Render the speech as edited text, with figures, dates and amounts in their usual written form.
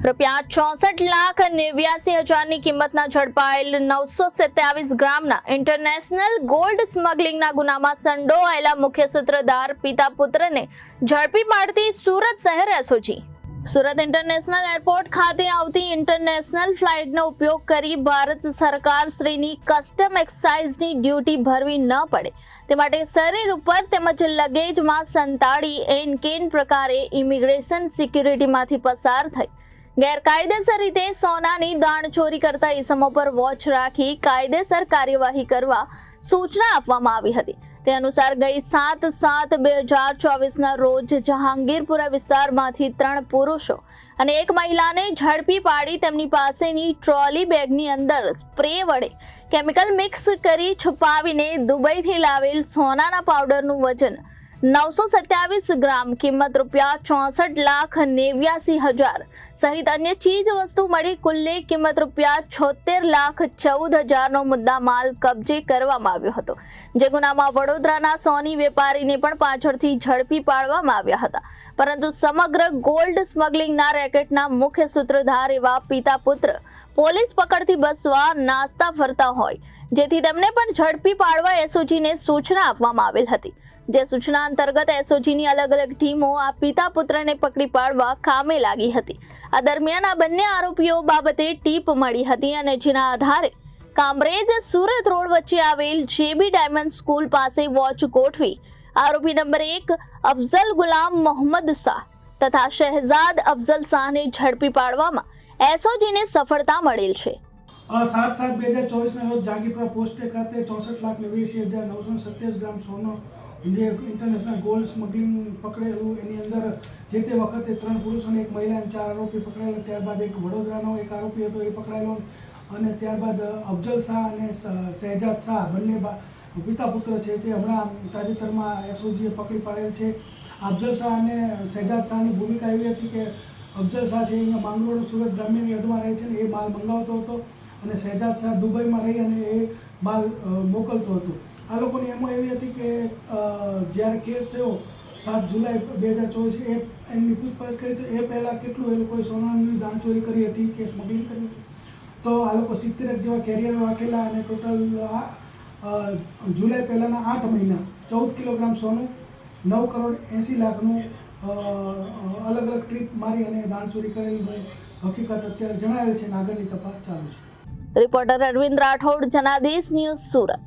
₹64,89,000ની કિંમતના ઝડપાયેલ 927 ગ્રામના international gold સ્મગલિંગના ગુનામાં સંડોવાયેલા મુખ્ય સૂત્રધાર પિતા પુત્રને ઝડપી પાડતી સુરત શહેર એસઓજી। સુરત ઇન્ટરનેશનલ એરપોર્ટ ખાતે આવતી ઇન્ટરનેશનલ ફ્લાઇટનો ઉપયોગ કરી ભારત સરકાર શ્રીની કસ્ટમ એક્સાઇઝની ડ્યુટી ભરવી ન પડે તે માટે શરીર ઉપર તેમજ લગેજમાં સંતાડી એન કેન પ્રકારે ઇમિગ્રેશન સિક્યુરિટીમાંથી પસાર થઈ ગેરકાયદેસર રીતે સોનાની દાણચોરી કરતા ઇસમો પર વોચ રાખી કાયદેસર કાર્યવાહી કરવા સૂચના આપવામાં આવી હતી। તે અનુસાર ગઈ 7/7/2024ના રોજ જહાંગીરપુરા વિસ્તારમાંથી 3 પુરુષો અને 1 મહિલાને ઝડપી પાડી તેમની પાસેની ટ્રોલી બેગની અંદર સ્પ્રે વડે કેમિકલ મિક્સ કરી છુપાવીને દુબઈથી લાવેલ સોનાના પાવડરનું વજન 927 ગ્રામ કિંમત ₹64,89,000 સહિત અન્ય ચીજ વસ્તુ મળી કુલ્લે કિંમત ₹76,14,000નો મુદ્દા માલ કબજે કરવામાં આવ્યો હતો। જે ગુનામાં વડોદરાના સોની વેપારીને પણ પાછળથી ઝડપી પાડવામાં આવ્યા હતા, પરંતુ સમગ્ર ગોલ્ડ સ્મગલિંગના રેકેટના મુખ્ય સૂત્રધાર એવા પિતા પુત્ર પોલીસ પકડથી બચવા નાસ્તા ફરતા હોય, જેથી તેમને પણ ઝડપી પાડવા એસઓજીને સૂચના આપવામાં આવેલ હતી। જે સૂચના અંતર્ગત એસઓજીની અલગ અલગ ટીમો આ પિતા પુત્રને પકડી પાડવા કામે લાગી હતી। આ દરમિયાન આ બંને આરોપીઓ બાબતે ટીપ મળી હતી અને જેના આધારે કામરેજ સુરત રોડ વચ્ચે આવેલ જેબી ડાયમંડ સ્કૂલ પાસે વોચ ગોઠવી આરોપી નંબર 1 અફઝલ ગુલામ મોહમ્મદ શાહ તથા શહેજાદ અફઝલ શાહને ઝડપી પાડવામાં એસઓજીને સફળતા મળેલ છે। 7/7/2024ના રોજ જહાંગીરપુરા પોસ્ટ ખાતે 64,89,927 ગ્રામ સોનું ઇન્ડિયા ઇન્ટરનેશનલ ગોલ્ડ સ્મગલિંગ પકડેલું। એની અંદર જે તે વખતે 3 પુરુષ અને 1 મહિલા અને 4 આરોપી પકડાયેલા। ત્યારબાદ એક વડોદરાનો એક આરોપી હતો એ પકડાયેલો અને ત્યારબાદ અફઝલ શાહ અને શહેજાદ શાહ બંને પિતા પુત્ર છે તે હમણાં તાજેતરમાં એસઓજીએ પકડી પાડેલ છે। અફઝલ શાહ અને શહેજાદ શાહની ભૂમિકા એવી હતી કે અફઝલ શાહ છે અહીંયા માંગરોળ સુરત ગ્રામ્યની હદમાં રહે છે ને એ માલ મંગાવતો હતો અને શહેજાદ શાહ દુબઈમાં રહી અને એ માલ મોકલતો હતો। આ લોકોની એમાં એવી હતી કે જ્યારે કેસ થયો 7 જુલાઈ 2024 એમની પૂછપરછ કરી તો એ પહેલાં કેટલું એ લોકોએ સોનાની દાણચોરી કરી હતી કે સ્મગલિંગ કરી હતી, તો આ લોકો 70 જેવા કેરિયર રાખેલા અને ટોટલ જુલાઈ પહેલાંના 8 મહિના 14 કિલોગ્રામ સોનું 9,80,00,000નું અલગ અલગ ટ્રીપ મારી અને દાણચોરી કરેલું હકીકત અત્યારે જણાવેલ છે અને આગળની તપાસ ચાલુ છે। Reporter Arvind Rathod, Janadesh news, Surat.